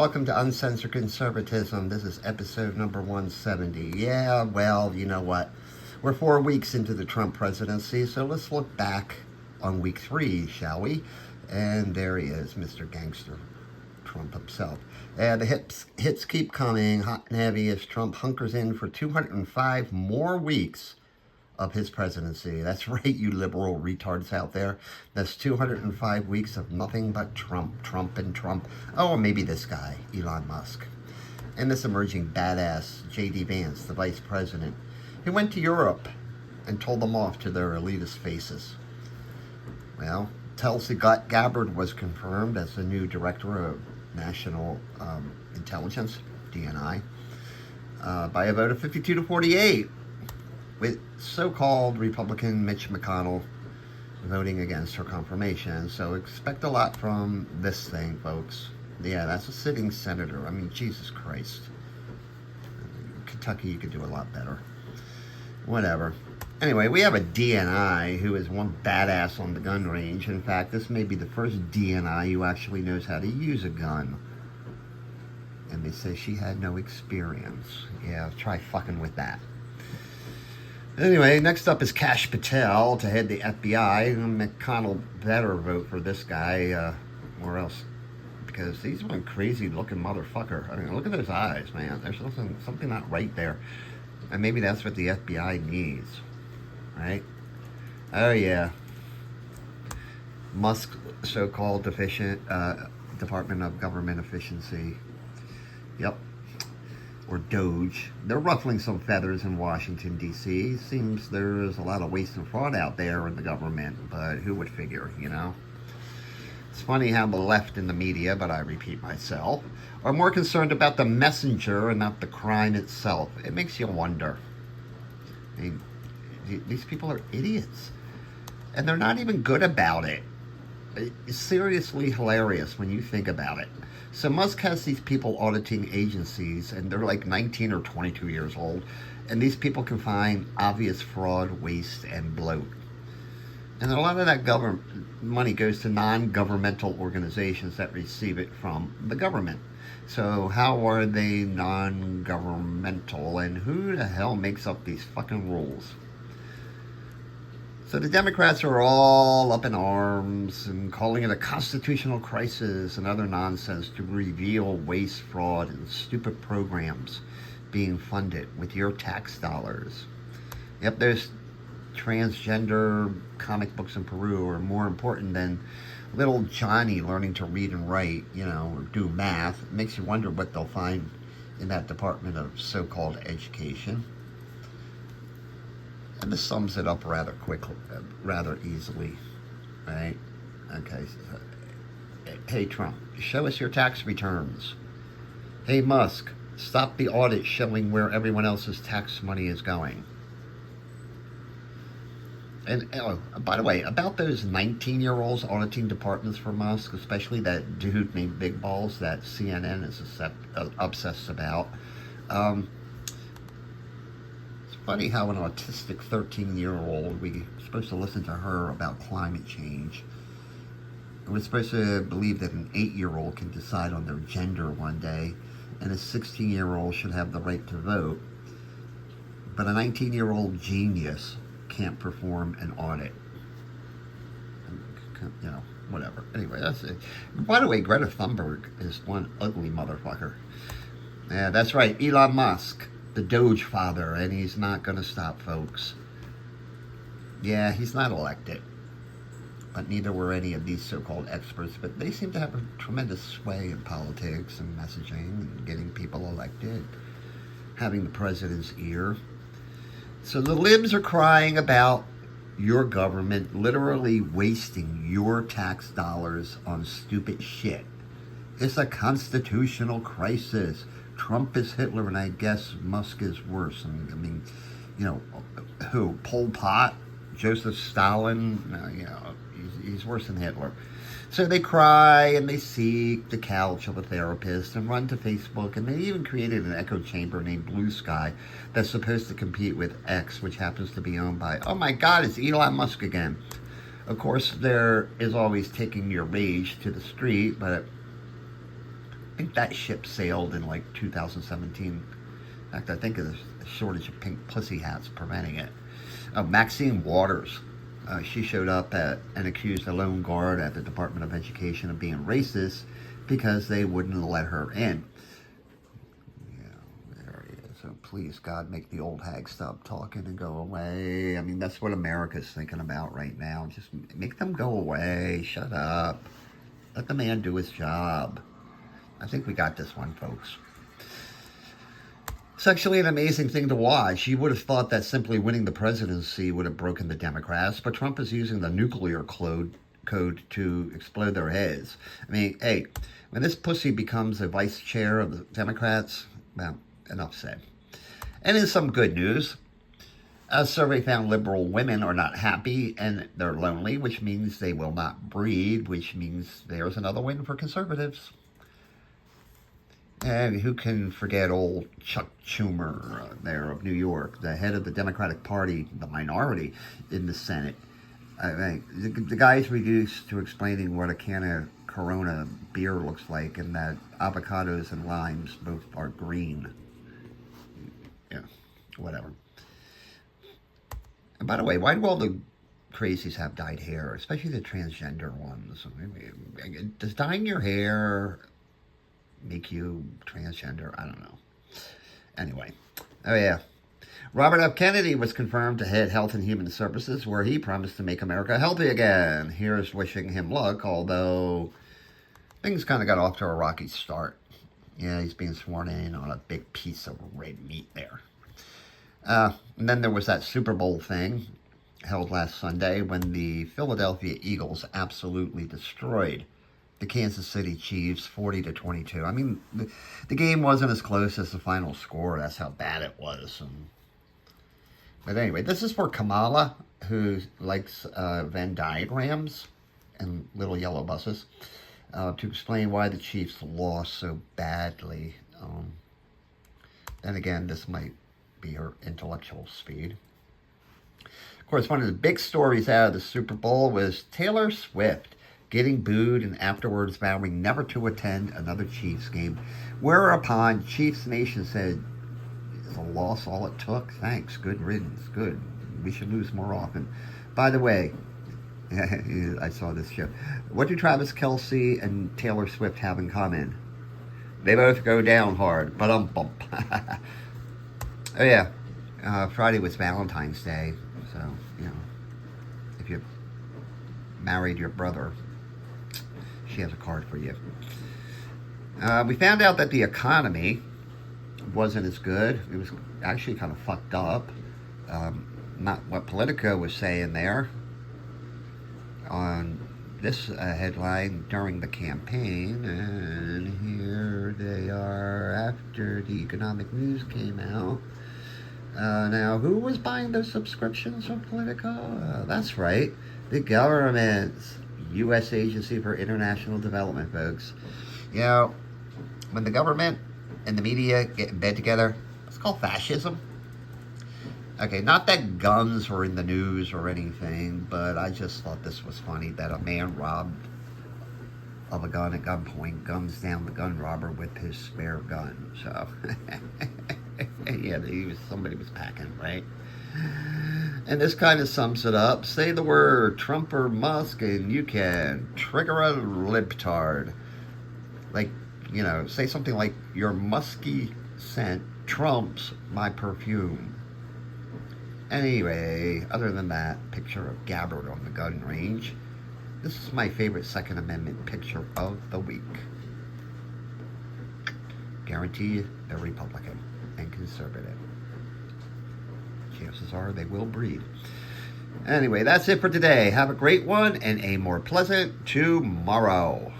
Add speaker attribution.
Speaker 1: Welcome to Uncensored Conservatism. This is episode number 170. Yeah, well, you know what? We're 4 weeks into the Trump presidency, so let's look back on week 3, shall we? And there he is, Mr. Gangster Trump himself. And the hits keep coming, hot and heavy, as Trump hunkers in for 205 more weeks of his presidency. That's right, you liberal retards out there. That's 205 weeks of nothing but Trump, Trump, and Trump. Oh, or maybe this guy, Elon Musk. And this emerging badass, J.D. Vance, the vice president, who went to Europe and told them off to their elitist faces. Well, Tulsi Gabbard was confirmed as the new director of National Intelligence, DNI, by a vote of 52 to 48. With so-called Republican Mitch McConnell voting against her confirmation. So expect a lot from this thing, folks. Yeah, that's a sitting senator. I mean, Jesus Christ. Kentucky, you could do a lot better. Whatever. Anyway, we have a DNI who is one badass on the gun range. In fact, this may be the first DNI who actually knows how to use a gun. And they say she had no experience. Yeah, try fucking with that. Anyway, next up is Kash Patel to head the FBI. McConnell better vote for this guy, or else, because he's one crazy-looking motherfucker. I mean, look at those eyes, man. There's something not right there, and maybe that's what the FBI needs, right? Oh yeah, Musk, so-called deficient Department of Government Efficiency. Yep. Or Doge. They're ruffling some feathers in Washington, D.C. Seems there's a lot of waste and fraud out there in the government, but who would figure, you know? It's funny how the left in the media, but I repeat myself, are more concerned about the messenger and not the crime itself. It makes you wonder. I mean, these people are idiots. And they're not even good about it. It's seriously hilarious when you think about it. So Musk has these people auditing agencies, and they're like 19 or 22 years old, and these people can find obvious fraud, waste, and bloat. And a lot of that money goes to non-governmental organizations that receive it from the government. So how are they non-governmental, and who the hell makes up these fucking rules? So the Democrats are all up in arms and calling it a constitutional crisis and other nonsense to reveal waste, fraud, and stupid programs being funded with your tax dollars. Yep, there's transgender comic books in Peru are more important than little Johnny learning to read and write, you know, or do math. It makes you wonder what they'll find in that Department of so-called education. And this sums it up rather quickly, rather easily, right? Okay. So, hey, Trump, show us your tax returns. Hey, Musk, stop the audit showing where everyone else's tax money is going. And oh, by the way, about those 19-year-olds auditing departments for Musk, especially that dude named Big Balls that CNN is obsessed about. Funny how an autistic 13-year-old, we're supposed to listen to her about climate change. And we're supposed to believe that an 8-year-old can decide on their gender one day, and a 16-year-old should have the right to vote. But a 19-year-old genius can't perform an audit. You know, whatever. Anyway, that's it. By the way, Greta Thunberg is one ugly motherfucker. Yeah, that's right, Elon Musk. The Doge father, and he's not going to stop, folks. Yeah, he's not elected. But neither were any of these so-called experts, but they seem to have a tremendous sway in politics and messaging and getting people elected, having the president's ear. So the libs are crying about your government literally wasting your tax dollars on stupid shit. It's a constitutional crisis. Trump is Hitler, and I guess Musk is worse. I mean, you know, who? Pol Pot? Joseph Stalin? No, you know, he's worse than Hitler. So they cry and they seek the couch of a therapist and run to Facebook, and they even created an echo chamber named Blue Sky that's supposed to compete with X, which happens to be owned by, oh my God, it's Elon Musk again. Of course, there is always taking your rage to the street, but think that ship sailed in like 2017. In fact, I think there's a shortage of pink pussy hats preventing it. Maxine Waters. She showed up and accused a lone guard at the Department of Education of being racist because they wouldn't let her in. Yeah, there he is. So please, God, make the old hag stop talking and go away. I mean, that's what America's thinking about right now. Just make them go away. Shut up. Let the man do his job. I think we got this one, folks. It's actually an amazing thing to watch. You would have thought that simply winning the presidency would have broken the Democrats, but Trump is using the nuclear code to explode their heads. I mean, hey, when this pussy becomes a vice chair of the Democrats, well, enough said. And in some good news, a survey found liberal women are not happy and they're lonely, which means they will not breed, which means there's another win for conservatives. And who can forget old Chuck Schumer there of New York, the head of the Democratic Party, the minority in the Senate. I mean, the guy's reduced to explaining what a can of Corona beer looks like and that avocados and limes both are green. Yeah, whatever. And by the way, why do all the crazies have dyed hair, especially the transgender ones? Does dyeing your hair make you transgender? I don't know. Anyway. Oh, yeah. Robert F. Kennedy was confirmed to head Health and Human Services, where he promised to make America healthy again. Here's wishing him luck, although things kind of got off to a rocky start. Yeah, he's being sworn in on a big piece of red meat there. And then there was that Super Bowl thing held last Sunday when the Philadelphia Eagles absolutely destroyed the Kansas City Chiefs 40-22. I mean, the game wasn't as close as the final score. That's how bad it was. But anyway, this is for Kamala, who likes Venn diagrams and little yellow buses, to explain why the Chiefs lost so badly. Then again, this might be her intellectual speed. Of course, one of the big stories out of the Super Bowl was Taylor Swift getting booed and afterwards vowing never to attend another Chiefs game. Whereupon Chiefs Nation said, is a loss all it took? Thanks. Good riddance. Good. We should lose more often. By the way, I saw this show. What do Travis Kelce and Taylor Swift have in common? They both go down hard. Bump. Oh, yeah. Friday was Valentine's Day. So, you know, if you married your brother, she has a card for you. We found out that the economy wasn't as good. It was actually kind of fucked up. Not what Politico was saying there on this headline during the campaign. And here they are after the economic news came out. Now, who was buying those subscriptions from Politico? That's right, the government's U.S. Agency for International Development, folks. You know, when the government and the media get in bed together, it's called fascism. Okay, not that guns were in the news or anything, but I just thought this was funny that a man robbed of a gun at gunpoint guns down the gun robber with his spare gun. So, yeah, somebody was packing, right? And this kind of sums it up. Say the word Trump or Musk and you can trigger a libtard. Like, you know, say something like, your musky scent trumps my perfume. Anyway, other than that picture of Gabbard on the gun range, this is my favorite Second Amendment picture of the week. Guaranteed they're Republican and conservative. Chances are they will breed. Anyway, that's it for today. Have a great one and a more pleasant tomorrow.